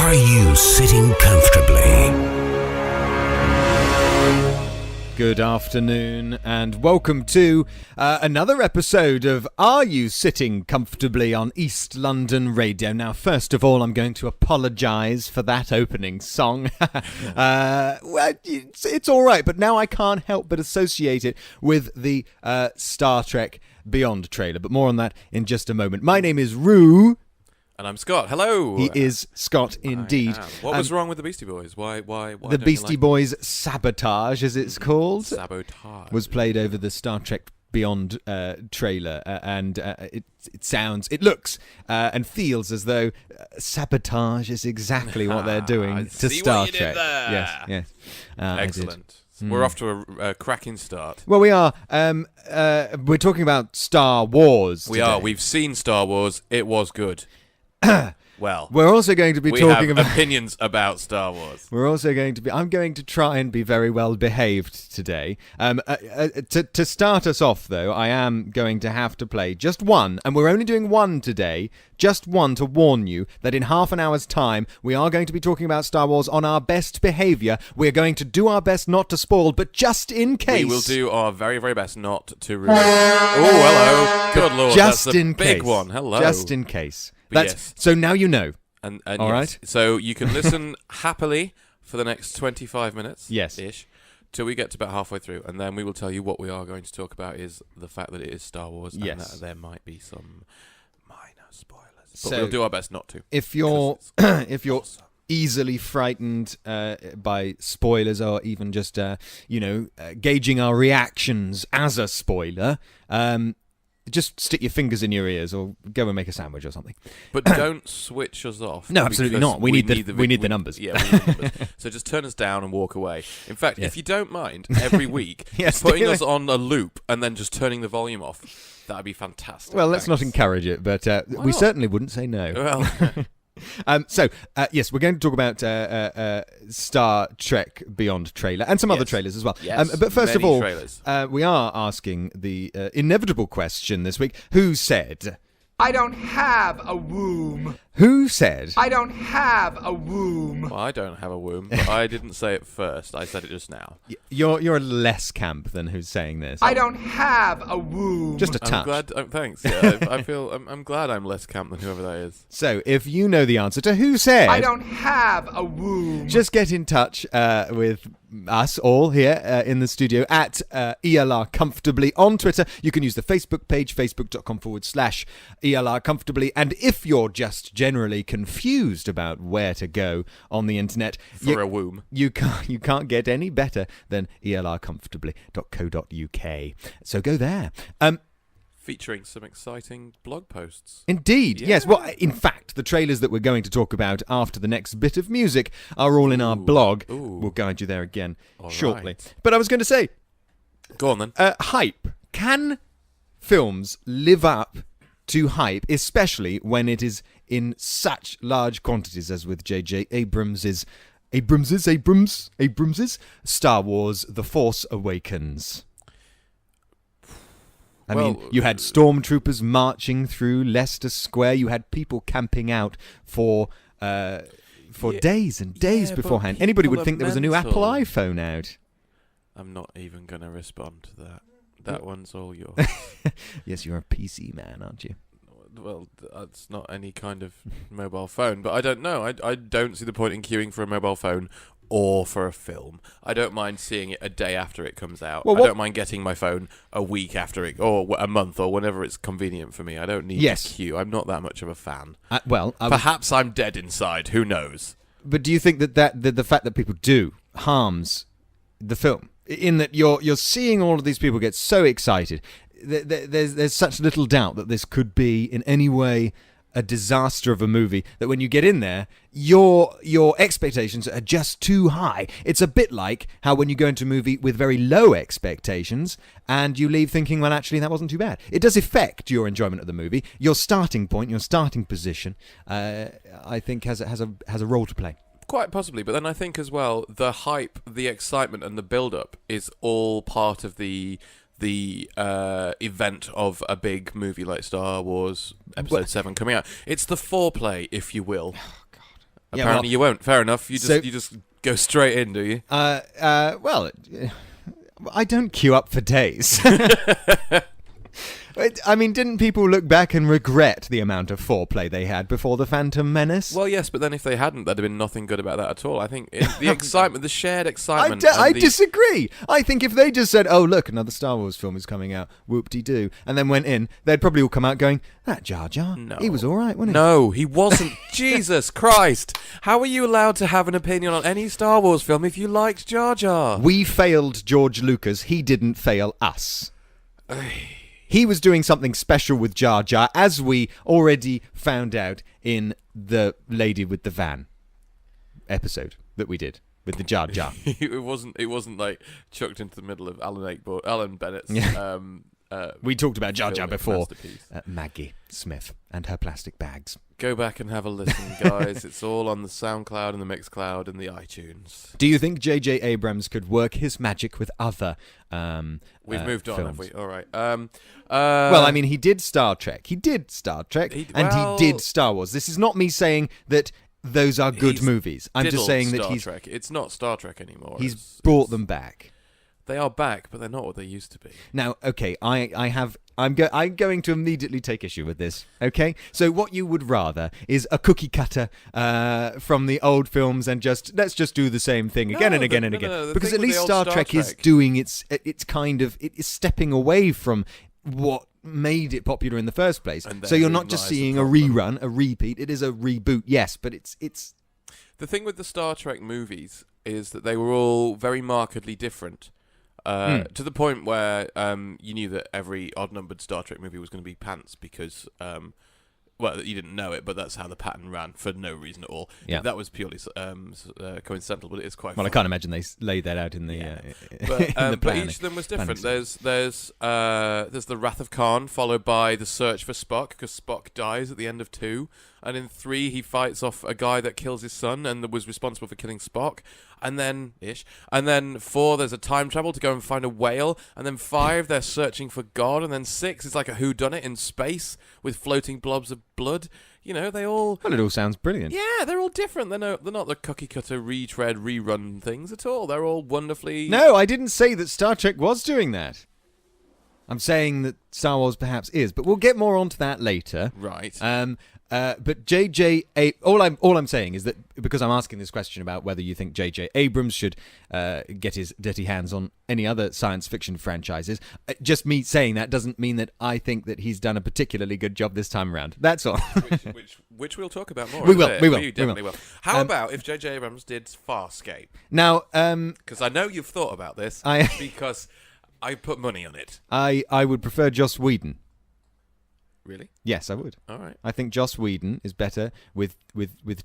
Are you sitting comfortably? Good afternoon and welcome to another episode of Are You Sitting Comfortably on East London Radio. Now, first of all, I'm going to apologise for that opening song. Well, it's all right, but now I can't help but associate it with the Star Trek Beyond trailer. But more on that in just a moment. My name is Roo. And I'm Scott. Hello. He is Scott indeed. What was wrong with the Beastie Boys? Why the Beastie Boys Sabotage, as it's called, Sabotage was played over the Star Trek Beyond trailer, and it looks and feels as though sabotage is exactly what they're doing to Star Trek. Yes. Excellent. We're off to a cracking start. Well, we are. We're talking about Star Wars today. We are. We've seen Star Wars. It was good. Well, we're also going to be talking about opinions about Star Wars. We're also going to be. I'm going to try and be very well behaved today. To start us off, though, I am going to have to play just one, and we're only doing one today. Just one to warn you that in half an hour's time we are going to be talking about Star Wars on our best behaviour. We're going to do our best not to spoil, but just in case, we will do our very, very best not to ruin. Oh, hello! Good lord, just that's a in big case. One. Hello, just in case. Yes. So now you know. And all yes. right. So you can listen happily for the next 25 minutes. Yes. Ish. Till we get to about halfway through, and then we will tell you what we are going to talk about is the fact that it is Star Wars, and that there might be some minor spoilers. But we'll do our best not to. If you're awesome. Easily frightened by spoilers, or even just gauging our reactions as a spoiler, just stick your fingers in your ears or go and make a sandwich or something. But don't switch us off. No, absolutely not. We need the numbers. Yeah, we need the numbers. So just turn us down and walk away. In fact, if you don't mind, every week, putting us on a loop and then just turning the volume off, that would be fantastic. Well, let's not encourage it, but we certainly wouldn't say no. Well... Yes, we're going to talk about Star Trek Beyond trailer and some other trailers as well. Yes, but first of all, trailers. We are asking the inevitable question this week: who said, "I don't have a womb"? Who said, "I don't have a womb"? Well, I don't have a womb, but I didn't say it first. I said it just now. You're less camp than who's saying this. "I don't have a womb." Just a touch. I'm glad. Thanks. Yeah, I feel. I'm glad I'm less camp than whoever that is. So, if you know the answer to who said, "I don't have a womb," just get in touch with us all here in the studio at ELR Comfortably on Twitter. You can use the Facebook page, facebook.com/ELR Comfortably. And if you're just generally confused about where to go on the internet for a womb, you can't get any better than elrcomfortably.co.uk. So go there. Featuring some exciting blog posts. Indeed, yes. Well, in fact, the trailers that we're going to talk about after the next bit of music are all in our blog. We'll guide you there again shortly. Right. But I was going to say... Go on, then. Hype. Can films live up to hype, especially when it is in such large quantities as with J.J. Abrams' Star Wars The Force Awakens? I mean, you had Stormtroopers marching through Leicester Square. You had people camping out for days and days beforehand. Anybody would think there was a new Apple iPhone out. I'm not even going to respond to that. That one's all yours. Yes, you're a PC man, aren't you? Well, that's not any kind of mobile phone. But I don't know. I don't see the point in queuing for a mobile phone or for a film. I don't mind seeing it a day after it comes out. I don't mind getting my phone a week after it, or a month, or whenever it's convenient for me. I don't need to queue. I'm not that much of a fan. Perhaps I'm dead inside. Who knows? But do you think that the fact that people do harms the film? In that you're seeing all of these people get so excited. There's such little doubt that this could be in any way a disaster of a movie that when you get in there, your expectations are just too high. It's a bit like how when you go into a movie with very low expectations and you leave thinking, well, actually, that wasn't too bad. It does affect your enjoyment of the movie. Your starting point, your starting position, I think has a role to play. Quite possibly, but then I think as well, the hype, the excitement, and the build-up is all part of the event of a big movie like Star Wars Episode 7 coming out. It's the foreplay, if you will. Oh, God. Apparently you won't. Fair enough. You just go straight in, do you? Well, I don't queue up for days. I mean, didn't people look back and regret the amount of foreplay they had before The Phantom Menace? Well, yes, but then if they hadn't, there'd have been nothing good about that at all. I think the excitement, the shared excitement... I disagree. I think if they just said, oh, look, another Star Wars film is coming out, whoop-de-doo, and then went in, they'd probably all come out going, that Jar Jar, he was all right, wasn't he? No, he wasn't. Jesus Christ. How are you allowed to have an opinion on any Star Wars film if you liked Jar Jar? We failed George Lucas. He didn't fail us. He was doing something special with Jar Jar, as we already found out in the Lady with the Van episode that we did with the Jar Jar. It wasn't like chucked into the middle of Alan Bennett's. We talked about Jar Jar before. Maggie Smith and her plastic bags. Go back and have a listen, guys. It's all on the SoundCloud and the Mixcloud and the iTunes. Do you think J.J. Abrams could work his magic with other We've moved on, films? have we? All right. Well, I mean, he did Star Trek. He did Star Trek. He did Star Wars. This is not me saying that those are good movies. I'm just saying that he's... Trek. It's not Star Trek anymore. He's brought them back. They are back, but they're not what they used to be. Now, okay, I'm going to immediately take issue with this. Okay, so what you would rather is a cookie cutter from the old films, and let's just do the same thing again and again and again. No, because at least Star Trek is doing it's stepping away from what made it popular in the first place. So you're not just seeing a rerun, a repeat. It is a reboot, yes, but it's. The thing with the Star Trek movies is that they were all very markedly different. To the point where you knew that every odd-numbered Star Trek movie was going to be pants because, well, you didn't know it, but that's how the pattern ran for no reason at all. Yeah. That was purely coincidental, but it is quite Well, fun. I can't imagine they laid that out in the, but each of them was different. There's the Wrath of Khan, followed by the search for Spock, because Spock dies at the end of 2. And in 3, he fights off a guy that kills his son and was responsible for killing Spock. And then 4, there's a time travel to go and find a whale. And then 5, they're searching for God. And then 6, it's like a whodunit in space with floating blobs of blood. You know, they all... Well, it all sounds brilliant. Yeah, they're all different. They're not the cookie-cutter, retread, rerun things at all. They're all wonderfully... No, I didn't say that Star Trek was doing that. I'm saying that Star Wars perhaps is, but we'll get more onto that later. Right. But all I'm saying is that because I'm asking this question about whether you think J.J. Abrams should get his dirty hands on any other science fiction franchises, just me saying that doesn't mean that I think that he's done a particularly good job this time around. That's all. which we'll talk about more. We will. We definitely will. How about if J.J. Abrams did Farscape? Now, because I know you've thought about this, because I put money on it. I would prefer Joss Whedon. Really? Yes, I would. All right. I think Joss Whedon is better with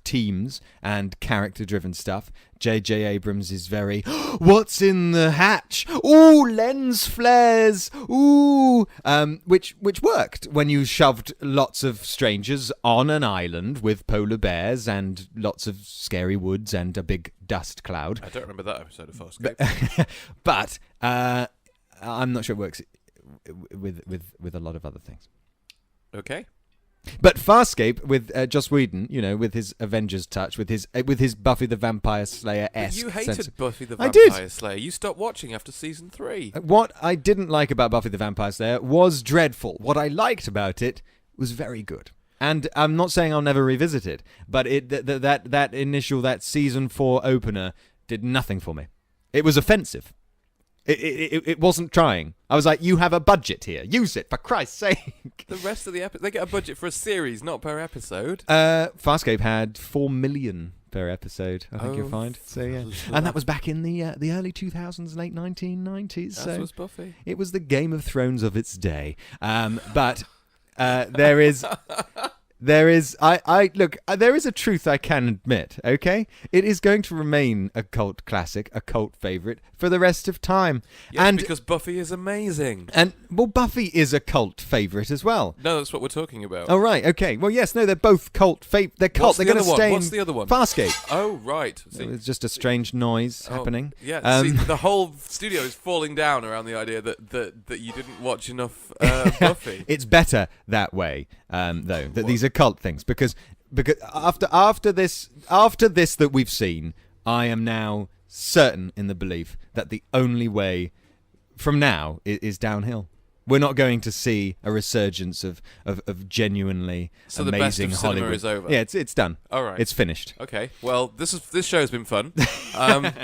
teams and character-driven stuff. J.J. Abrams is very, what's in the hatch? Ooh, lens flares. Ooh, which worked when you shoved lots of strangers on an island with polar bears and lots of scary woods and a big dust cloud. I don't remember that episode of Farscape. But I'm not sure it works with a lot of other things. Okay. But Farscape with Joss Whedon, with his Avengers touch, with his Buffy the Vampire Slayer-esque. You hated Buffy the I did. Vampire Slayer. You stopped watching after season 3. What I didn't like about Buffy the Vampire Slayer was dreadful. What I liked about it was very good. And I'm not saying I'll never revisit it, but that season 4 opener did nothing for me. It was offensive. It wasn't trying. I was like, you have a budget here. Use it, for Christ's sake. The rest of the episode, they get a budget for a series, not per episode. Farscape had $4 million per episode, I think you'll find. So yeah, and that was back in the early 2000s, late 1990s. That so was Buffy. It was the Game of Thrones of its day. But there is... There is a truth I can admit, okay? It is going to remain a cult classic, a cult favourite for the rest of time. Yes, because Buffy is amazing. And, Buffy is a cult favourite as well. No, that's what we're talking about. Oh, right, okay. Well, yes, no, they're both cult favourites. They're cult. They're going to stay What's the other one? Farscape. Oh, right. See, it's just a strange noise happening. Yeah, see, the whole studio is falling down around the idea that you didn't watch enough Buffy. It's better that way, though, that these are cult things, because because after this that we've seen, I am now certain in the belief that the only way from now is downhill. We're not going to see a resurgence of genuinely so amazing the best of Hollywood. cinema is over. Yeah, it's done. All right, it's finished. Okay. Well, this show's been fun.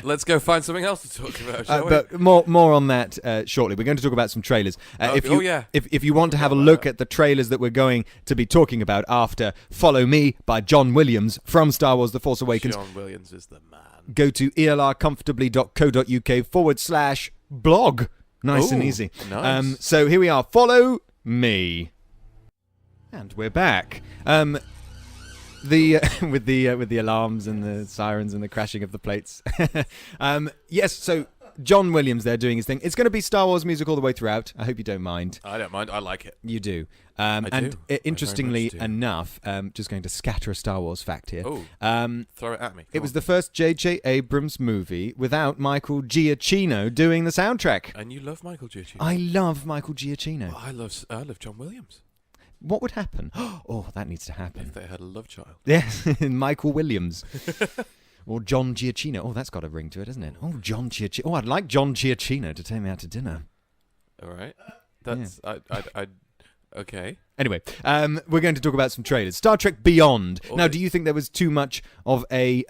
Let's go find something else to talk about. Shall we? But more on that shortly. We're going to talk about some trailers. If you want to have a look at the trailers that we're going to be talking about after, Follow Me by John Williams from Star Wars: The Force Awakens. John Williams is the man. Go to elrcomfortably.co.uk/blog. Nice and easy. Nice. So here we are. Follow me, and we're back. With the alarms and the sirens and the crashing of the plates. Yes. So John Williams there doing his thing. It's going to be Star Wars music all the way throughout. I hope you don't mind. I don't mind. I like it. You do. I do. Interestingly I very much do. enough, just going to scatter a Star Wars fact here. Oh, throw it at me. It was the first J.J. Abrams movie without Michael Giacchino doing the soundtrack. And you love Michael Giacchino. I love Michael Giacchino. Well, I love John Williams. What would happen? Oh, that needs to happen. If they had a love child. Yes, Michael Williams. Or John Giacchino. Oh, that's got a ring to it, hasn't it? Oh, John Giacchino. Oh, I'd like John Giacchino to take me out to dinner. All right. That's... Yeah. I okay. Anyway, we're going to talk about some trailers. Star Trek Beyond. Okay. Now, do you think there was too much of a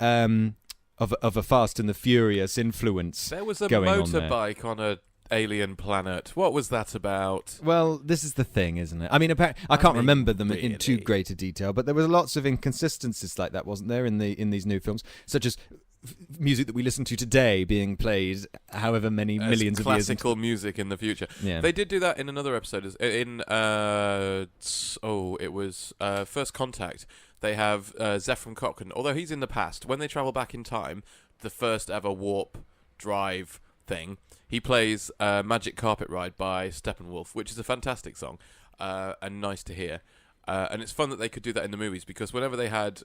Fast and the Furious influence? There was a going motorbike on a alien planet. What was that about? Well, this is the thing, isn't it? I mean, I can't remember them in too great a detail, but there was lots of inconsistencies like that, wasn't there, in these new films, such as music that we listen to today being played however many millions of years. Classical music in the future. Yeah. They did do that in another episode. It was First Contact. They have Zefram Cochrane, although he's in the past. When they travel back in time, the first ever warp drive thing, he plays Magic Carpet Ride by Steppenwolf, which is a fantastic song and nice to hear. And it's fun that they could do that in the movies, because whenever they had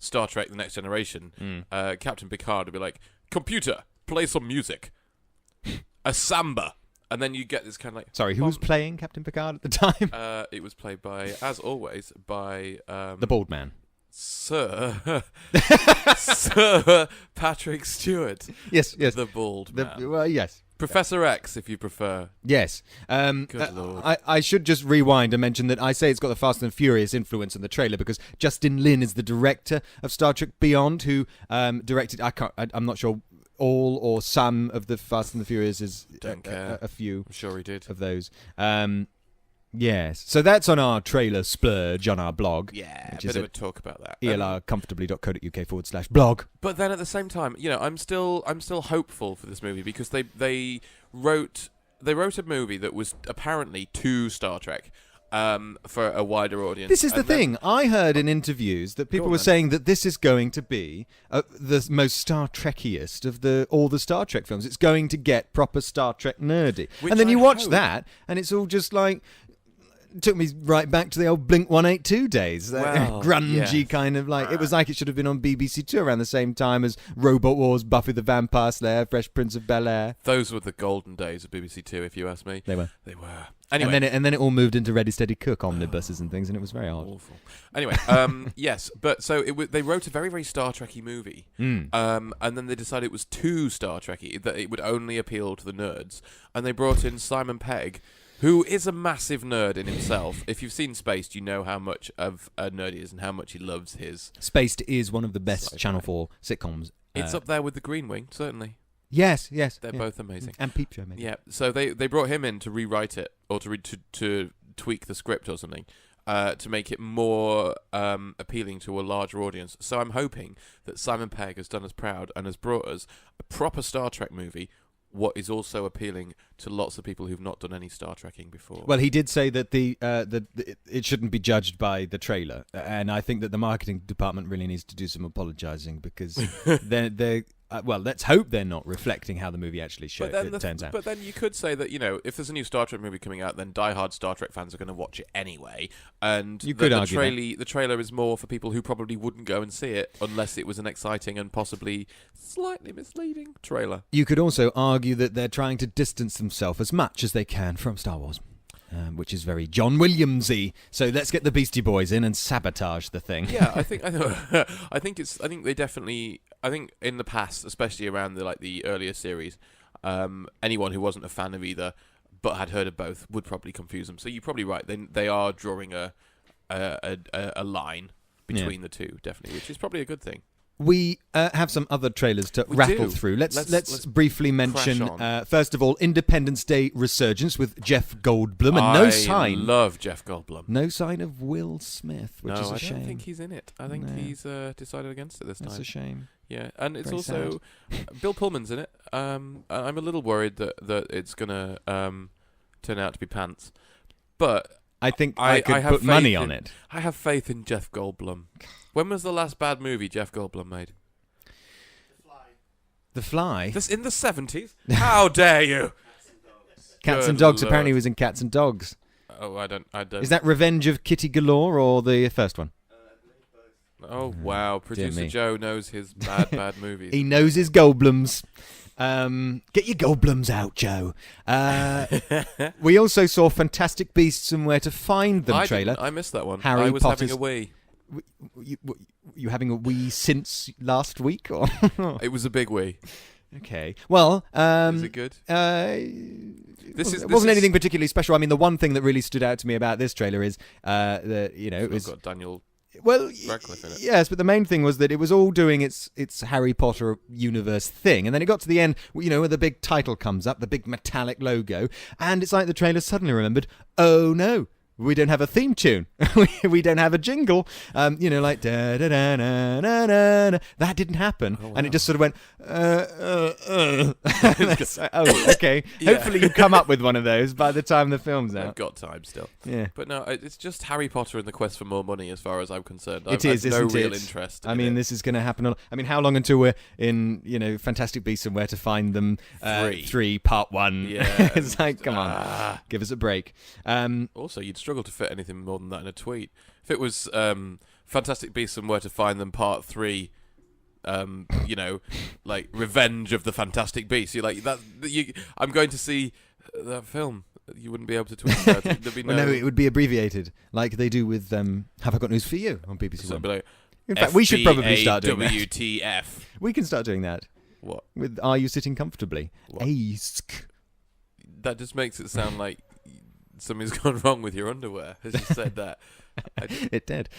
Star Trek The Next Generation, Captain Picard would be like, "Computer, play some music. A samba." And then you get this kind of like... Sorry, who was playing Captain Picard at the time? It was played by, as always, by... the bald man. Sir Patrick Stewart. Yes. The bald man. Well, yes. Professor X, if you prefer. Yes. Good Lord. I should just rewind and mention that I say it's got the Fast and Furious influence in the trailer because Justin Lin is the director of Star Trek Beyond, who directed... I'm not sure all or some of the Fast and the Furious is a few. I'm sure he did. Of those. Yes. So that's on our trailer splurge on our blog. Yeah, a bit of a talk about that. elrcomfortably.co.uk/blog. But then at the same time, I'm still hopeful for this movie, because they wrote a movie that was apparently to Star Trek. For a wider audience. This is the thing. I heard in interviews that people were saying that this is going to be the most Star Trekiest of all the Star Trek films. It's going to get proper Star Trek nerdy. And then you watch that, and it's all just like... It took me right back to the old Blink-182 days. Grungy kind of like... It was like it should have been on BBC Two around the same time as Robot Wars, Buffy the Vampire Slayer, Fresh Prince of Bel-Air. Those were the golden days of BBC Two, if you ask me. They were. Anyway. And then it all moved into Ready Steady Cook omnibuses and things, and it was very odd. Awful. Anyway, yes, but so they wrote a very, very Star Trek-y movie, and then they decided it was too Star Trek-y, that it would only appeal to the nerds, and they brought in Simon Pegg, who is a massive nerd in himself. If you've seen Spaced, you know how much of a nerd he is and how much he loves his... Spaced is one of the best Channel 4 sitcoms. It's up there with The Green Wing, certainly. Yes. They're both amazing. And Peep Show, maybe. Yeah, so they brought him in to rewrite it, or to tweak the script or something, to make it more appealing to a larger audience. So I'm hoping that Simon Pegg has done us proud and has brought us a proper Star Trek movie, what is also appealing to lots of people who've not done any Star Trekking before. Well, he did say that it shouldn't be judged by the trailer, and I think that the marketing department really needs to do some apologising, because they're let's hope they're not reflecting how the movie actually turns out. But then you could say that, if there's a new Star Trek movie coming out, then diehard Star Trek fans are going to watch it anyway. And you could argue the trailer is more for people who probably wouldn't go and see it unless it was an exciting and possibly slightly misleading trailer. You could also argue that they're trying to distance themselves as much as they can from Star Wars. which is very John Williamsy. So let's get the Beastie Boys in and sabotage the thing. Yeah, I think they definitely. I think in the past, especially around the earlier series, anyone who wasn't a fan of either but had heard of both would probably confuse them. So you're probably right. They are drawing a line between the two, definitely, which is probably a good thing. We have some other trailers to rattle through. Let's briefly mention, first of all, Independence Day Resurgence with Jeff Goldblum, and I love Jeff Goldblum. No sign of Will Smith, which is a shame. I don't think he's in it. I think he's decided against it this time. That's a shame. Yeah, and it's Very also Bill Pullman's in it. I'm a little worried that it's gonna turn out to be pants, but I think I could put money on it. I have faith in Jeff Goldblum. When was the last bad movie Jeff Goldblum made? The Fly? This in the 70s? How dare you? Cats and Dogs. Apparently he was in Cats and Dogs. Oh, I don't. Is that Revenge of Kitty Galore or the first one? Oh, wow. Producer Joe knows his bad movies. He knows his Goldblums. Get your Goldblums out, Joe. We also saw Fantastic Beasts and Where to Find Them trailer. I missed that one. Harry I was Potter's... having a wee. You having a wee since last week? Or It was a big wee. Okay. Well, is it good? It wasn't anything particularly special. I mean, the one thing that really stood out to me about this trailer is it was got Daniel. Well, Radcliffe in it. Yes, but the main thing was that it was all doing its Harry Potter universe thing, and then it got to the end, where the big title comes up, the big metallic logo, and it's like the trailer suddenly remembered, oh no, we don't have a theme tune. We don't have a jingle. Like da da da da da da. That didn't happen, and it just sort of went. Okay. Yeah. Hopefully you come up with one of those by the time the film's out. I've got time still. Yeah. But no, it's just Harry Potter and the quest for more money, as far as I'm concerned. It is, I've no isn't real it? interest. I mean, this is going to happen. I mean, how long until we're in, Fantastic Beasts and Where to Find Them 3, Part 1? Yeah. It's like, come on, give us a break. Also, you'd struggle to fit anything more than that in a tweet. If it was Fantastic Beasts and Where to Find Them Part 3, like Revenge of the Fantastic Beasts, you're like, I'm going to see that film. You wouldn't be able to tweet about it. There'd be no, it would be abbreviated, like they do with Have I Got News for You on BBC so One. Like, in fact, we should probably start doing that. WTF. We can start doing that. What? With Are You Sitting Comfortably? Ask. That just makes it sound like something's gone wrong with your underwear, as you said that. It did.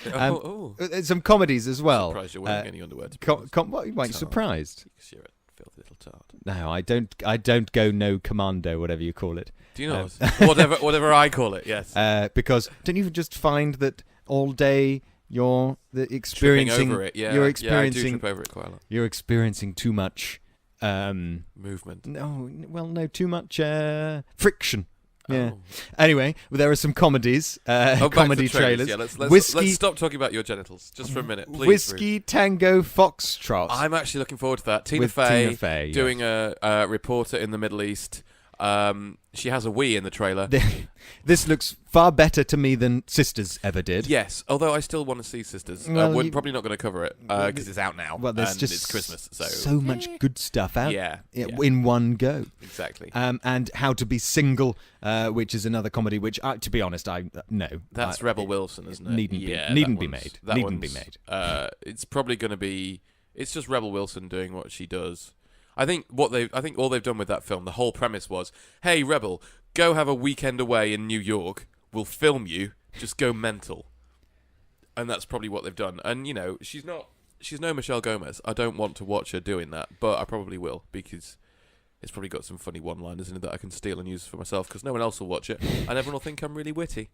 Some comedies as well. I'm surprised you're wearing any underwear. Why are you surprised? Because you're a filthy little tart. No, I don't go no commando, whatever you call it. Do you know whatever I call it? Yes. Because don't you just find that all day you're experiencing tripping over it? Yeah. You're experiencing. Yeah, I do trip over it quite a lot. You're experiencing too much movement. No, too much friction. Yeah. Oh. Anyway, there are some comedies, comedy trailers. Yeah, let's stop talking about your genitals just for a minute, please. Whiskey Tango Foxtrot. I'm actually looking forward to that. Tina Fey doing a reporter in the Middle East. She has a wee in the trailer. This looks far better to me than Sisters ever did. Yes, although I still want to see Sisters. We're probably not going to cover it because it's out now. Well, there's just it's Christmas, so much good stuff out. Yeah. In one go. Exactly. And How to Be Single, which is another comedy. Which, to be honest, that's Rebel Wilson, isn't it? Needn't be made. It's probably going to be. It's just Rebel Wilson doing what she does. I think all they've done with that film, the whole premise was, hey, Rebel, go have a weekend away in New York. We'll film you. Just go mental. And that's probably what they've done. And, she's no Michelle Gomez. I don't want to watch her doing that, but I probably will because it's probably got some funny one-liners in it that I can steal and use for myself because no one else will watch it and everyone will think I'm really witty.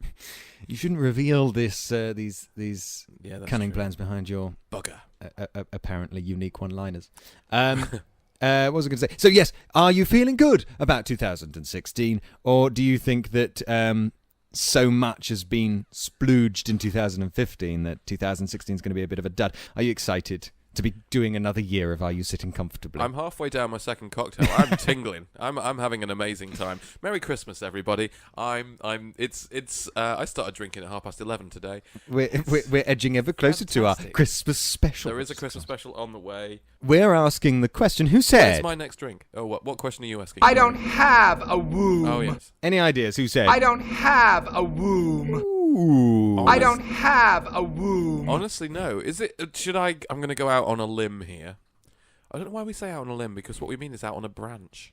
You shouldn't reveal these cunning true. plans behind your bugger. Apparently unique one-liners. What was I going to say? So, yes, are you feeling good about 2016? Or do you think that so much has been splooged in 2015 that 2016 is going to be a bit of a dud? Are you excited to be doing another year of Are You Sitting Comfortably. I'm halfway down my second cocktail. I'm tingling. I'm having an amazing time. Merry Christmas, everybody. I started drinking at 11:30 today. We're edging ever closer to our Christmas special. There is a Christmas special on the way. We're asking the question, who said? Where's my next drink? Oh, what question are you asking? I don't have a womb. Oh, yes. Any ideas? Who said? I don't have a womb. Ooh. I don't have a womb. Honestly, no. Is it? I'm going to go out on a limb here. I don't know why we say out on a limb, because what we mean is out on a branch.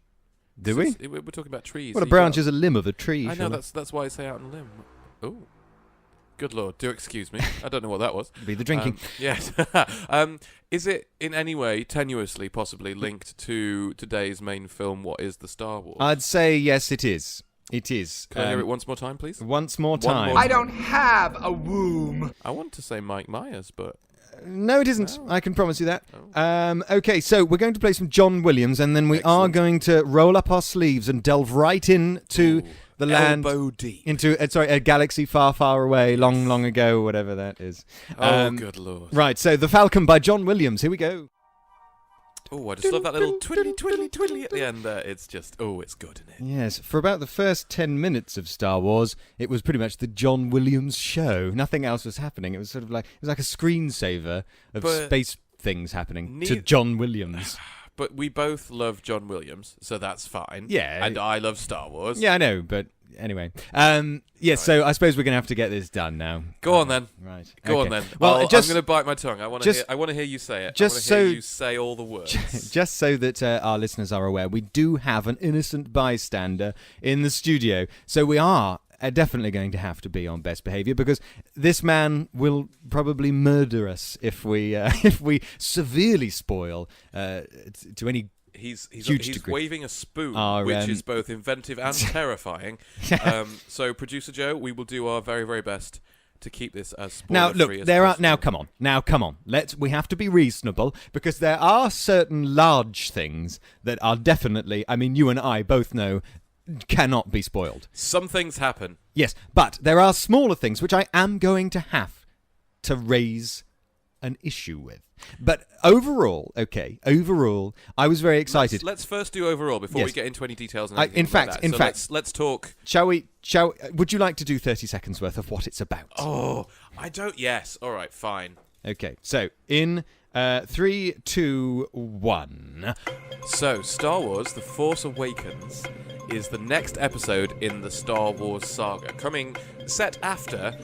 Do we? We're talking about trees. Well, a branch is a limb of a tree. I know, that's why I say out on a limb. Oh. Good Lord, do excuse me. I don't know what that was. Be the drinking. Yes. Is it in any way, tenuously, possibly linked to today's main film, What is the Star Wars? I'd say yes, it is. It is. Can I hear it once more time, please? Once more time. I don't have a womb. I want to say Mike Myers, but... No, it isn't. Oh. I can promise you that. Oh. Okay, so we're going to play some John Williams, and then we are going to roll up our sleeves and delve right into the land, elbow deep. into a galaxy far, far away, long, long ago, whatever that is. Good Lord. Right, so The Falcon by John Williams. Here we go. Oh, I just love that little twiddly, twiddly, twiddly at the end there. It's just, it's good, isn't it? Yes, for about the first 10 minutes of Star Wars, it was pretty much the John Williams show. Nothing else was happening. It was sort of like, a screensaver of space things happening to John Williams. But we both love John Williams, so that's fine. Yeah. And I love Star Wars. Yeah, I know, but anyway. Yes, so I suppose we're going to have to get this done now. Go on then. Right. Go on then. Well, I'm going to bite my tongue. I want to hear you say it. I want to hear you say all the words. Just so that our listeners are aware, we do have an innocent bystander in the studio, so we are definitely going to have to be on best behaviour, because this man will probably murder us if we severely spoil to any He's huge degree. waving a spoon, Our, which is both inventive and terrifying. So, Producer Joe, we will do our very, very best to keep this as spoiler-free as possible. Now come on. We have to be reasonable, because there are certain large things that are definitely, I mean, you and I both know, cannot be spoiled. Some things happen. Yes, but there are smaller things which I am going to have to raise an issue with. But overall, I was very excited. Let's first do overall before we get into any details. And in fact, let's talk. Would you like to do 30 seconds worth of what it's about? Oh, I don't. Yes. All right. Fine. Okay. So in 3, 2, 1. So Star Wars: The Force Awakens is the next episode in the Star Wars saga, set after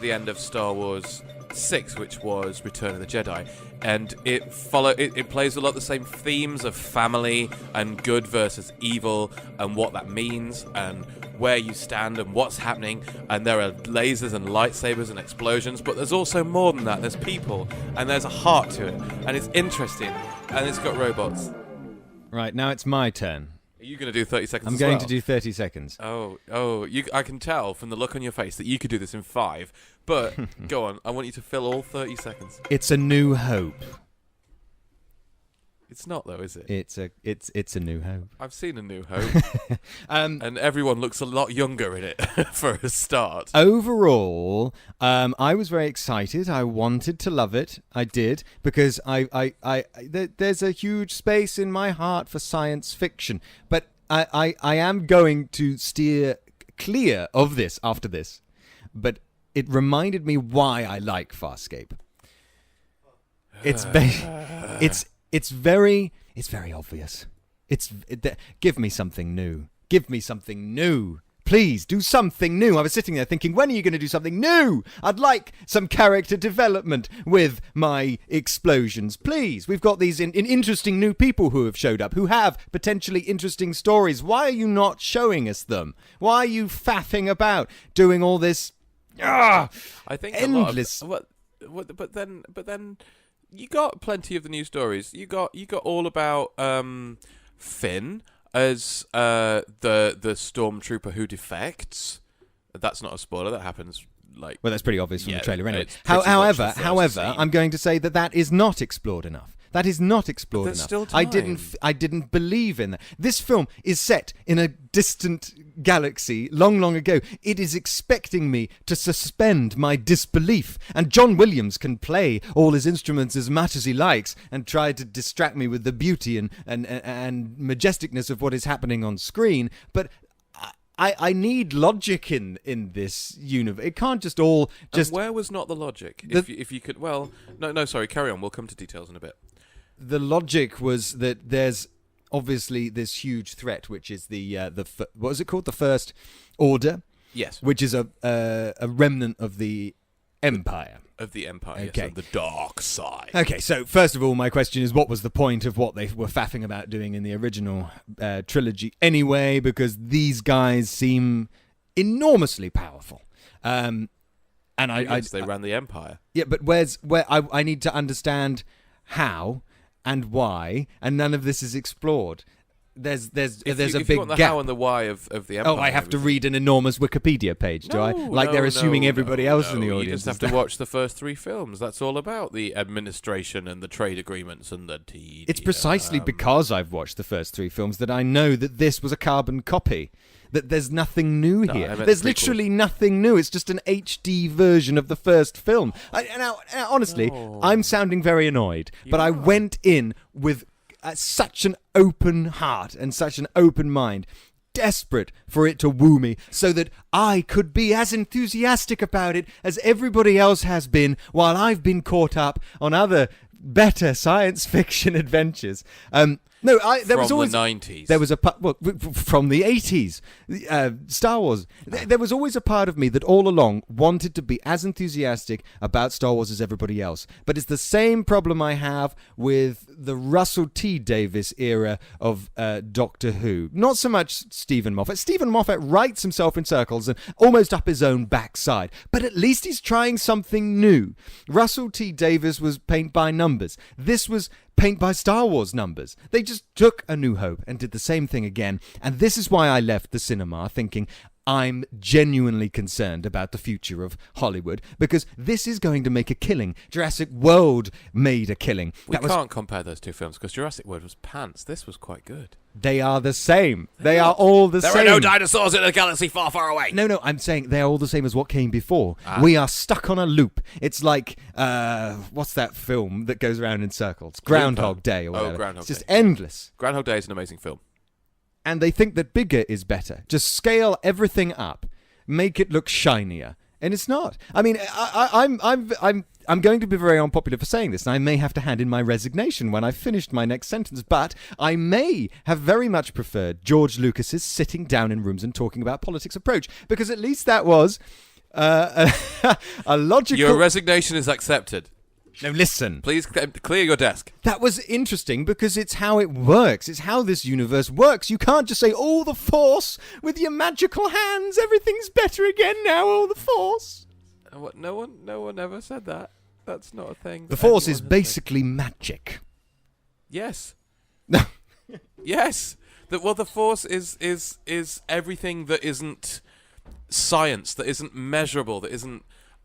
the end of Star Wars 6, which was Return of the Jedi, and it plays a lot of the same themes of family and good versus evil, and what that means, and where you stand and what's happening. And there are lasers and lightsabers and explosions, but there's also more than that. There's people, and there's a heart to it, and it's interesting, and it's got robots. Right, now it's my turn. Are you going to do 30 seconds? I'm going to do 30 seconds. I can tell from the look on your face that you could do this in 5. But go on, I want you to fill all 30 seconds. It's A New Hope. It's not though, is it? It's A New Hope. I've seen A New Hope, and everyone looks a lot younger in it for a start. Overall, I was very excited. I wanted to love it. I did, because there's a huge space in my heart for science fiction. But I am going to steer clear of this after this. But it reminded me why I like Farscape. It's very obvious. Give me something new. Give me something new. Please, do something new. I was sitting there thinking, when are you going to do something new? I'd like some character development with my explosions. Please, we've got these interesting new people who have showed up, who have potentially interesting stories. Why are you not showing us them? Why are you faffing about doing all this I think endless... But then... You got plenty of the new stories. You got all about Finn as the stormtrooper who defects. That's not a spoiler. That happens well, that's pretty obvious from the trailer anyway. It's However, I'm going to say that is not explored enough. That is not explored There's enough. still I time. didn't believe in that. This film is set in a distant galaxy long, long ago. It is expecting me to suspend my disbelief. And John Williams can play all his instruments as much as he likes and try to distract me with the beauty and majesticness of what is happening on screen. But I need logic in this universe. It can't just all just... And where was not the logic? If you could... Well, no, sorry, carry on. We'll come to details in a bit. The logic was that there's obviously this huge threat, which is what is it called? The First Order? Yes. Which is a remnant of the Empire. Of the Empire, Okay. yes, of the dark side. Okay, so first of all, my question is, what was the point of what they were faffing about doing in the original trilogy anyway? Because these guys seem enormously powerful. And They ran the Empire. Yeah, but I need to understand how and why, and none of this is explored. There's a If big you want the gap. how and the why of the Empire. Oh, I have to read an enormous Wikipedia page, do I? Like they're assuming everybody else in the audience. You just have to watch the first 3 films. That's all about the administration and the trade agreements and the TDM. It's precisely because I've watched the first 3 films that I know that this was a carbon copy. That there's nothing new here. There's literally nothing new. It's just an HD version of the first film. Now, honestly, I'm sounding very annoyed, but I went in with such an open heart and such an open mind, desperate for it to woo me so that I could be as enthusiastic about it as everybody else has been while I've been caught up on other better science fiction adventures. There was always the 90s. There was from the 80s, Star Wars. There was always a part of me that all along wanted to be as enthusiastic about Star Wars as everybody else. But it's the same problem I have with the Russell T Davies era of Doctor Who. Not so much Stephen Moffat. Stephen Moffat writes himself in circles and almost up his own backside. But at least he's trying something new. Russell T Davies was paint by numbers. This was paint by Star Wars numbers. They just took A New Hope and did the same thing again. And this is why I left the cinema thinking, I'm genuinely concerned about the future of Hollywood because this is going to make a killing. Jurassic World made a killing. We can't compare those 2 films because Jurassic World was pants. This was quite good. They are the same. They are all the same. There are no dinosaurs in a galaxy far, far away. No, I'm saying they're all the same as what came before. We are stuck on a loop. It's like, what's that film that goes around in circles? Groundhog Day or whatever. Groundhog It's just Day. endless. Groundhog Day is an amazing film. And they think that bigger is better. Just scale everything up, make it look shinier, and it's not. I mean, I'm going to be very unpopular for saying this, and I may have to hand in my resignation when I've finished my next sentence. But I may have very much preferred George Lucas's sitting down in rooms and talking about politics approach, because at least that was a logical. Your resignation is accepted. No, listen. Please clear your desk. That was interesting because it's how it works. It's how this universe works. You can't just say, oh, the Force, with your magical hands, everything's better again now, oh, the Force. What? No one ever said that. That's not a thing. The Force is basically magic. Yes. Yes. The Force is everything that isn't science, that isn't measurable, that isn't...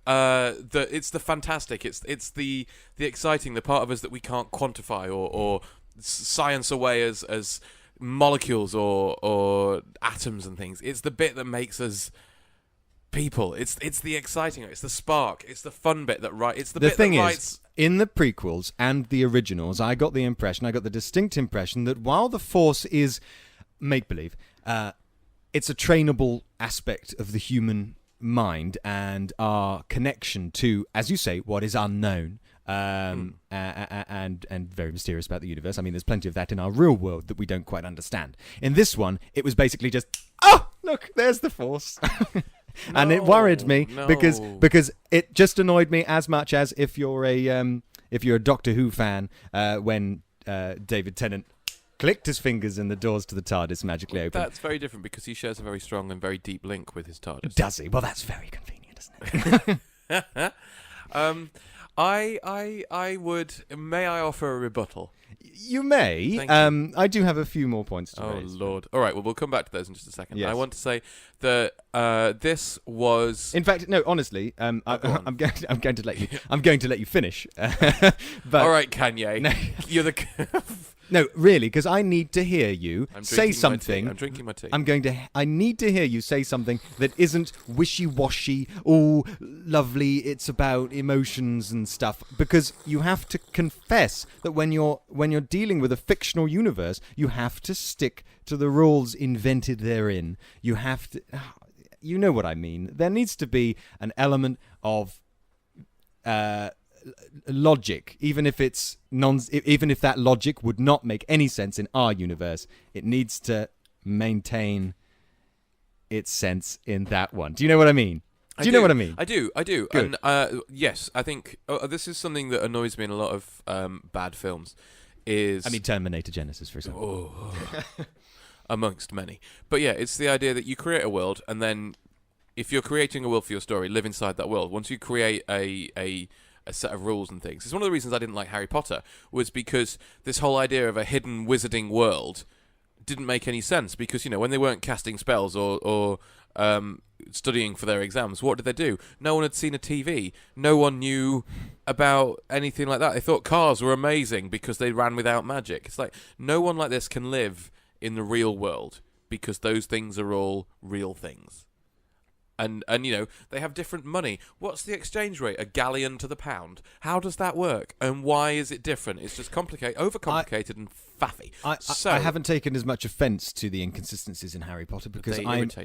it's the fantastic, it's the exciting, the part of us that we can't quantify or science away as molecules or atoms and things. It's the bit that makes us people. It's the exciting, it's the spark, it's the fun bit that it's the bit thing that is, writes. In the prequels and the originals, I got the distinct impression that while the Force is make-believe, it's a trainable aspect of the human mind and our connection to, as you say, what is unknown and very mysterious about the universe. I mean, there's plenty of that in our real world that we don't quite understand. In this one, it was basically just, oh, look, there's the Force. And it worried me because it just annoyed me as much as if you're a Doctor Who fan when David Tennant clicked his fingers and the doors to the TARDIS magically opened. That's very different because he shares a very strong and very deep link with his TARDIS. Does he? Well, that's very convenient, isn't it? I would. May I offer a rebuttal? You may. Thank you. I do have a few more points to Oh raise. Lord! All right. Well, we'll come back to those in just a second. Yes. I want to say that this was. In fact, no. Honestly, I'm going to let you. I'm going to let you finish. But All right, Kanye. No. You're the. No, really, because I need to hear you say something. I'm drinking my tea. I need to hear you say something that isn't wishy-washy. Oh, lovely. It's about emotions and stuff. Because you have to confess that when you're dealing with a fictional universe, you have to stick to the rules invented therein. You have to. You know what I mean. There needs to be an element of. Logic, even if that logic would not make any sense in our universe, it needs to maintain its sense in that one. Do you know what I mean? Do you know what I mean? I do. Good. And yes, I think this is something that annoys me in a lot of bad films. Terminator Genesis, for example. Amongst many. But yeah, it's the idea that you create a world, and then if you're creating a world for your story, live inside that world. Once you create a set of rules and things. It's one of the reasons I didn't like Harry Potter, was because this whole idea of a hidden wizarding world didn't make any sense, because, when they weren't casting spells or studying for their exams, what did they do? No one had seen a TV. No one knew about anything like that. They thought cars were amazing because they ran without magic. It's like, no one like this can live in the real world because those things are all real things. And they have different money. What's the exchange rate? A galleon to the pound. How does that work? And why is it different? It's just overcomplicated and faffy. I haven't taken as much offence to the inconsistencies in Harry Potter because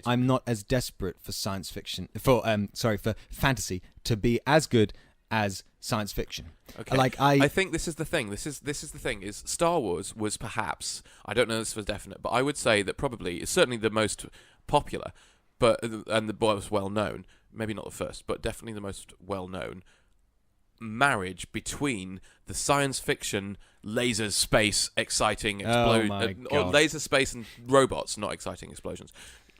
I'm not as desperate for science fiction for fantasy to be as good as science fiction. Okay. I think this is the thing. This is the thing. Is Star Wars was perhaps, I don't know this for definite, but I would say that probably it's certainly the most popular. And the most well-known, maybe not the first, but definitely the most well-known marriage between the science fiction laser space exciting explosion, or laser space and robots, not exciting explosions,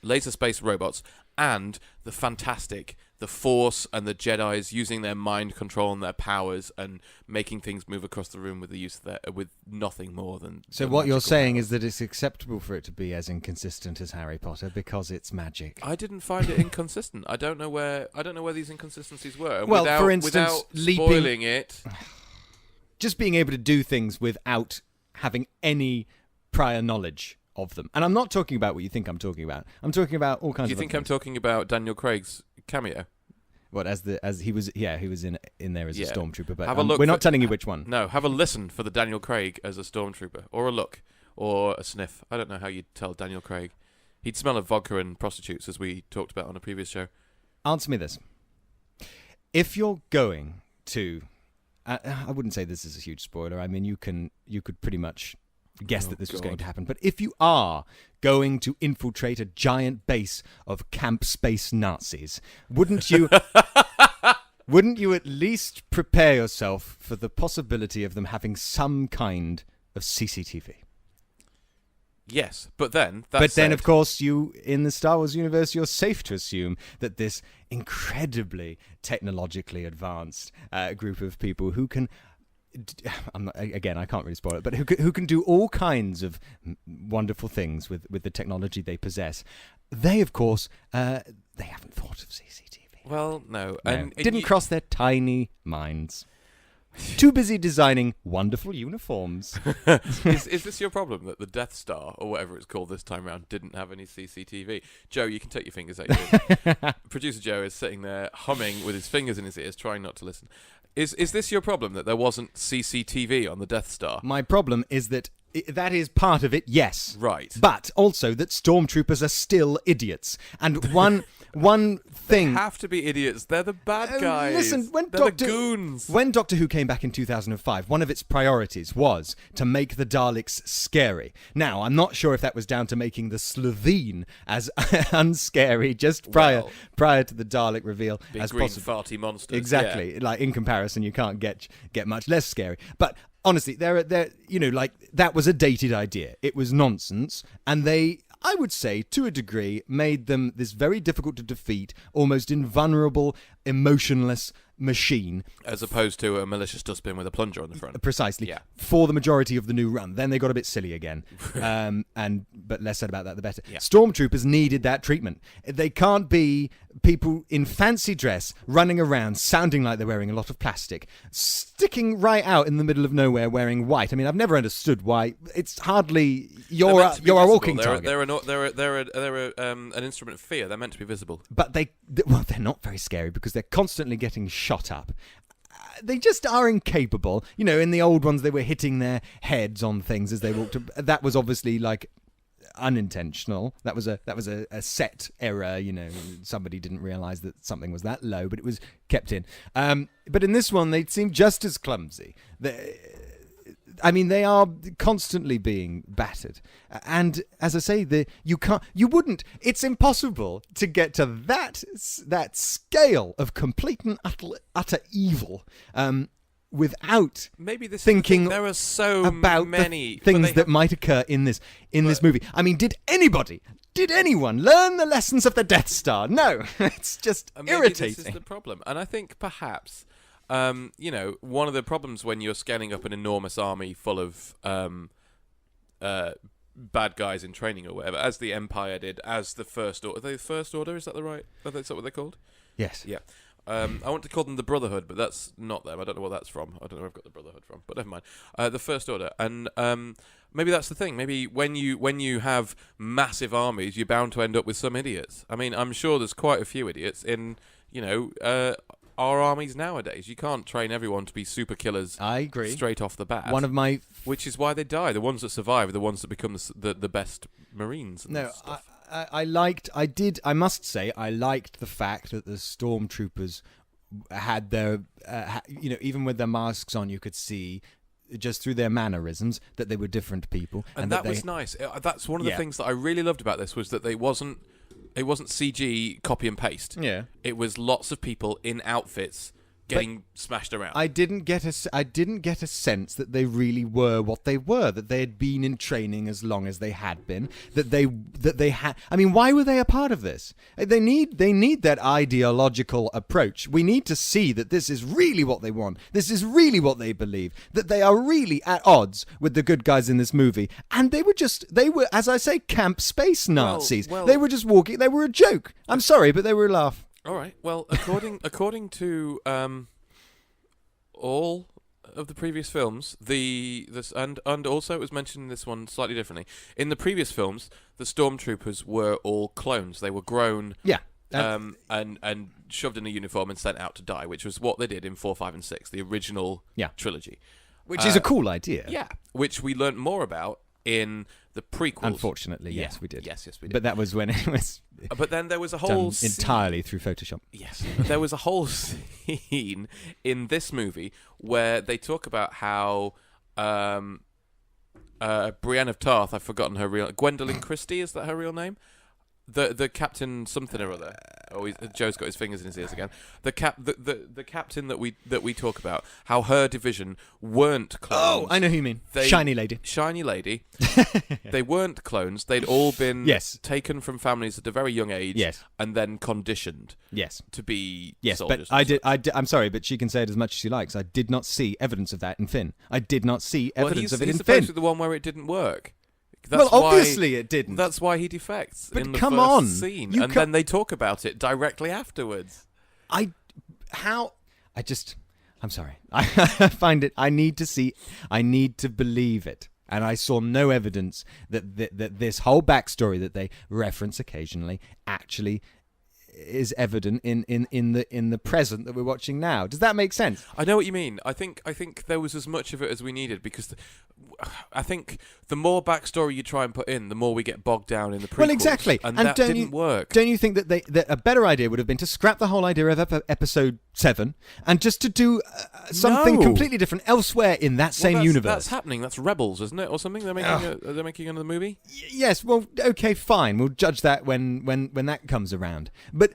laser space robots, and the fantastic, the Force and the Jedis using their mind control and their powers and making things move across the room with the use of with nothing more than. So what you're saying is that it's acceptable for it to be as inconsistent as Harry Potter because it's magic. I didn't find it inconsistent. I don't know where these inconsistencies were. And well, for instance, without spoiling it, just being able to do things without having any prior knowledge of them. And I'm not talking about what you think I'm talking about. I'm talking about all kinds of. Do you think I'm talking about Daniel Craig's cameo? What, as he was in there as a stormtrooper, but have a look we're not telling you which one. No, have a listen for the Daniel Craig as a stormtrooper, or a look, or a sniff. I don't know how you'd tell Daniel Craig. He'd smell of vodka and prostitutes, as we talked about on a previous show. Answer me this: if you're going to, I wouldn't say this is a huge spoiler. I mean, you could pretty much guess that this was going to happen. But if you are going to infiltrate a giant base of camp space Nazis, wouldn't you at least prepare yourself for the possibility of them having some kind of CCTV? Yes, but then of course, you in the Star Wars universe, you're safe to assume that this incredibly technologically advanced group of people who can. I can't really spoil it, but who can do all kinds of wonderful things with the technology they possess. They, of course, they haven't thought of CCTV. Well, no. And didn't cross their tiny minds. Too busy designing wonderful uniforms. Is this your problem, that the Death Star, or whatever it's called this time around, didn't have any CCTV? Joe, you can take your fingers out your ears. Producer Joe is sitting there humming with his fingers in his ears, trying not to listen. Is this your problem, that there wasn't CCTV on the Death Star? My problem is that that is part of it, yes. Right. But also that stormtroopers are still idiots. And one thing... They have to be idiots. They're the bad guys. Listen, They're the goons. When Doctor Who came back in 2005, one of its priorities was to make the Daleks scary. Now, I'm not sure if that was down to making the Slovene as unscary just prior to the Dalek reveal big as green possible. farty monsters. Exactly. Yeah. Like, in comparison, you can't get much less scary. But honestly, that was a dated idea. It was nonsense, and they, I would say, to a degree, made them this very difficult to defeat, almost invulnerable, emotionless machine. As opposed to a malicious dustbin with a plunger on the front. Precisely. Yeah. For the majority of the new run. Then they got a bit silly again. But less said about that, the better. Yeah. Stormtroopers needed that treatment. They can't be people in fancy dress running around sounding like they're wearing a lot of plastic, sticking right out in the middle of nowhere wearing white. I mean, I've never understood why. It's hardly you're a walking target. They're an instrument of fear. They're meant to be visible. But they're not very scary because they're constantly getting shot up. They just are incapable. You know, in the old ones, they were hitting their heads on things as they walked. That was obviously like unintentional. That was a set error. You know, somebody didn't realize that something was that low, but it was kept in. But in this one, they seem just as clumsy. They are constantly being battered, and as I say, you wouldn't. It's impossible to get to that scale of complete and utter evil without thinking there are so about many things that might occur in this movie. I mean, did anyone learn the lessons of the Death Star? No, it's just irritating. This is the problem, and I think perhaps. One of the problems when you're scanning up an enormous army full of bad guys in training or whatever, as the Empire did, as the First Order. Are they the First Order? Is that right? Is that what they're called? Yes. Yeah. I want to call them the Brotherhood, but that's not them. I don't know what that's from. I don't know where I've got the Brotherhood from, but never mind. The First Order, and maybe that's the thing. Maybe when you have massive armies, you're bound to end up with some idiots. I mean, I'm sure there's quite a few idiots in our armies nowadays. You can't train everyone to be super killers. I agree. Straight off the bat. Which is why they die. The ones that survive are the ones that become the best Marines. And stuff. I must say, I liked the fact that the Stormtroopers had their, even with their masks on, you could see just through their mannerisms that they were different people. And that was nice. That's one of the things that I really loved about this was that it wasn't CG copy and paste. Yeah. It was lots of people in outfits getting smashed around. I didn't get a sense that they really were what they were, that they had been in training as long as they had been, that they had. I mean, why were they a part of this? They need that ideological approach. We need to see that this is really what they want. This is really what they believe. That they are really at odds with the good guys in this movie, and they were, as I say, camp space Nazis. They were just walking. They were a joke. I'm sorry, but they were a laugh. All right. Well, according to all of the previous films, and also it was mentioned in this one slightly differently. In the previous films, the Stormtroopers were all clones. They were grown, and shoved in a uniform and sent out to die, which was what they did in 4, 5, and 6, the original trilogy. Which is a cool idea. Yeah, which we learnt more about in the prequels. Unfortunately, yes, we did. Yes, we did. But that was when it was. But then there was a whole done entirely through Photoshop. Yes, there was a whole scene in this movie where they talk about how Brienne of Tarth. I've forgotten her real. Gwendolyn Christie, is that her real name? The captain something or other. Oh, Joe's got his fingers in his ears again. The captain that we talk about, how her division weren't clones. Oh, I know who you mean. Shiny lady. They weren't clones. They'd all been taken from families at a very young age. Yes. And then conditioned. Yes. To be soldiers. But I'm sorry, but she can say it as much as she likes. I did not see evidence of that in Finn. I did not see evidence of it in Finn. He's supposed to be the one where it didn't work. Obviously it didn't. That's why he defects in the come first on. scene. Then they talk about it directly afterwards. I'm sorry. I find it, I need to believe it. And I saw no evidence that this whole backstory that they reference occasionally actually is evident in the present that we're watching now. Does that make sense? I know what you mean. I think there was as much of it as we needed because I think the more backstory you try and put in, the more we get bogged down in the prequels. Well, exactly. And that didn't work. Don't you think that a better idea would have been to scrap the whole idea of episode 7 and just to do something completely different elsewhere in that same universe? That's happening. That's Rebels, isn't it, or something? They're making another movie. Yes. Well, okay, fine. We'll judge that when that comes around. But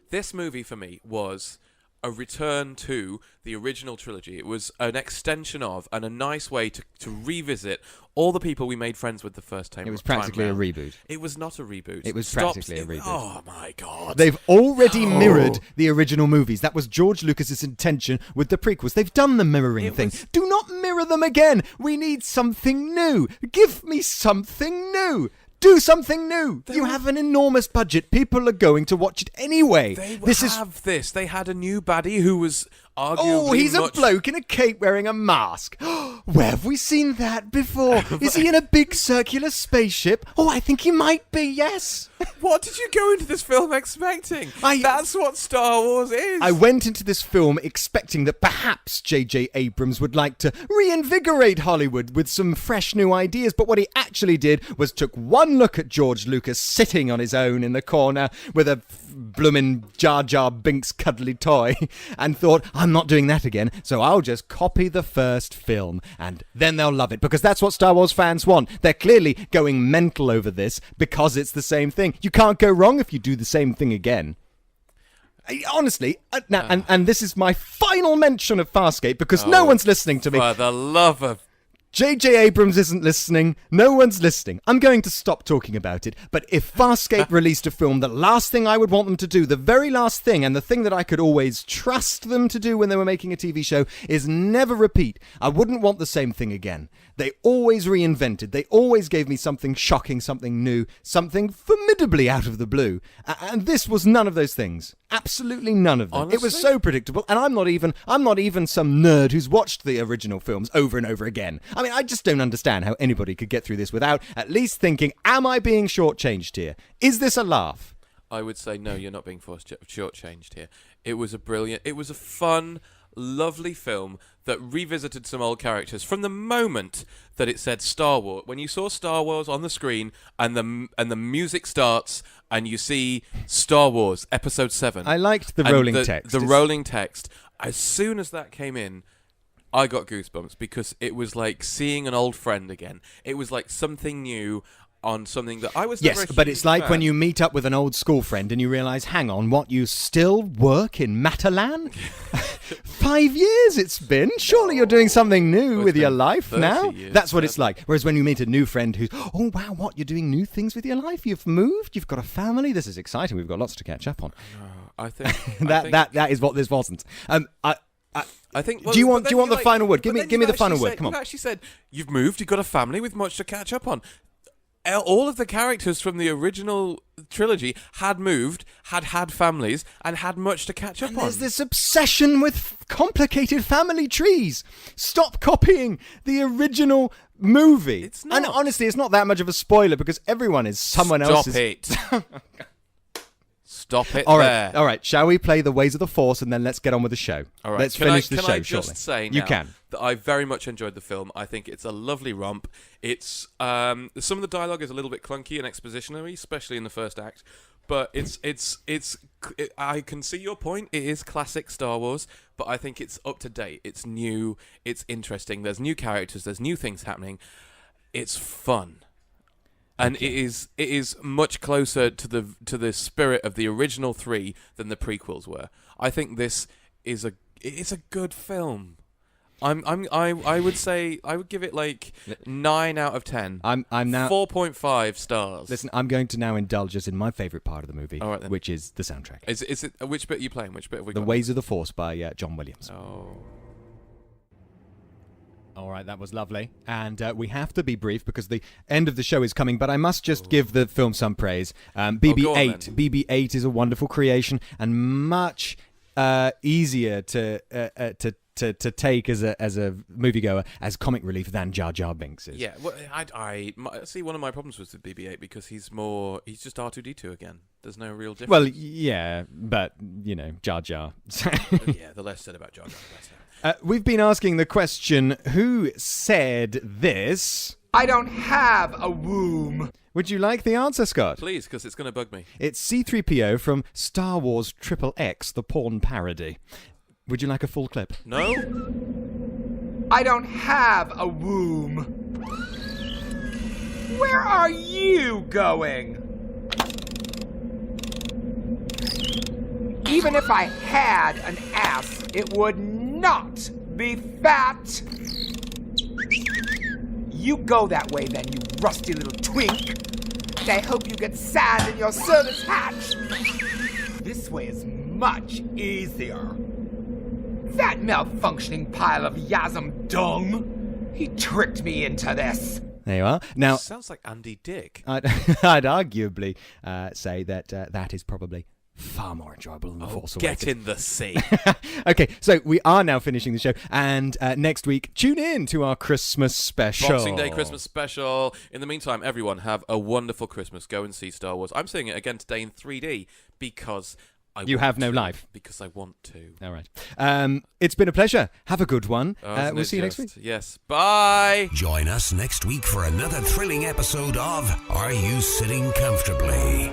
this movie for me was a return to the original trilogy. It was an extension of and a nice way to revisit all the people we made friends with the first time. It was practically a reboot. It was not a reboot. It was practically a reboot. Oh my God. They've already mirrored the original movies. That was George Lucas's intention with the prequels. They've done the mirroring thing. Do not mirror them again. We need something new. Give me something new. Do something new. You have an enormous budget. People are going to watch it anyway. They had a new baddie who was arguably he's a bloke in a cape wearing a mask. Where have we seen that before? Is he in a big circular spaceship? Oh, I think he might be, yes. What did you go into this film expecting? That's what Star Wars is. I went into this film expecting that perhaps J.J. Abrams would like to reinvigorate Hollywood with some fresh new ideas, but what he actually did was took one look at George Lucas sitting on his own in the corner with a bloomin' Jar Jar Binks cuddly toy and thought, I'm not doing that again, so I'll just copy the first film and then they'll love it, because that's what Star Wars fans want. They're clearly going mental over this because it's the same thing. You can't go wrong if you do the same thing again. Honestly, now, and this is my final mention of Farscape, because no one's listening to me. For the love of... J.J. Abrams isn't listening. No one's listening. I'm going to stop talking about it. But if Farscape released a film, the last thing I would want them to do, the very last thing, and the thing that I could always trust them to do when they were making a TV show, is never repeat. I wouldn't want the same thing again. They always reinvented. They always gave me something shocking, something new, something formidably out of the blue. And this was none of those things. Absolutely none of them. Honestly? It was so predictable, and I'm not even some nerd who's watched the original films over and over again. I mean, I just don't understand how anybody could get through this without at least thinking, am I being shortchanged here? Is this a laugh? I would say, no, you're not being shortchanged here. It was a fun, lovely film that revisited some old characters from the moment that it said Star Wars. When you saw Star Wars on the screen and the music starts and you see Star Wars Episode 7. I liked the rolling text. The rolling text. As soon as that came in, I got goosebumps, because it was like seeing an old friend again. It was like something new on something that I was never a Yes, but it's like fan. when you meet up with an old school friend and you realise, hang on, what, you still work in Matalan? 5 years it's been. Surely you're doing something new with your life now. That's what it's like. Whereas when you meet a new friend who's, oh wow, what, you're doing new things with your life? You've moved? You've got a family? This is exciting. We've got lots to catch up on. I think that is what this wasn't. I think. Do you want the final word? Give me the final word. Come on. You actually said you've moved. You've got a family with much to catch up on. All of the characters from the original trilogy had moved, had families, and had much to catch up on. There's this obsession with complicated family trees. Stop copying the original movie. It's not. And honestly, it's not that much of a spoiler, because everyone is someone else's. Stop it. Stop it All there. right. Shall we play The Ways of the Force and then let's get on with the show? All right. Let's finish the show Can I shortly. just say now you can. that I very much enjoyed the film. I think it's a lovely romp. It's some of the dialogue is a little bit clunky and expositionary, especially in the first act. But I can see your point. It is classic Star Wars, but I think it's up to date. It's new. It's interesting. There's new characters. There's new things happening. It's fun. And it is much closer to the spirit of the original 3 than the prequels were. I think this is a good film. I would say I would give it like 9 out of 10. I'm now 4.5 stars. Listen, I'm going to now indulge us in my favourite part of the movie, All right, then. which is the soundtrack. Is it which bit are you playing? Which bit have we got? The Ways of the Force by John Williams. Oh. All right, that was lovely. And we have to be brief because the end of the show is coming, but I must just give the film some praise. BB-8. BB-8 is a wonderful creation and much easier to take as a moviegoer as comic relief than Jar Jar Binks is. Yeah, well, I see one of my problems with the BB-8 because he's just R2-D2 again. There's no real difference. Well, yeah, but, Jar Jar. Yeah, the less said about Jar Jar, the better. We've been asking the question, who said this? I don't have a womb. Would you like the answer, Scott? Please, because it's going to bug me. It's C-3PO from Star Wars XXX, the porn parody. Would you like a full clip? No? I don't have a womb. Where are you going? Even if I had an ass, it would not be fat. You go that way then, you rusty little twink. And I hope you get sand in your service hatch. This way is much easier. That malfunctioning pile of Yasm dung. He tricked me into this. There you are. Now, sounds like Andy Dick. I'd arguably say that that is probably far more enjoyable than the Force Awakens. Get in the sea. Okay, so we are now finishing the show, and next week, tune in to our Christmas special. Boxing Day Christmas special. In the meantime, everyone, have a wonderful Christmas. Go and see Star Wars. I'm seeing it again today in 3D because you have no life. Because I want to. All right. It's been a pleasure. Have a good one. We'll see you next week. Yes. Bye. Join us next week for another thrilling episode of Are You Sitting Comfortably?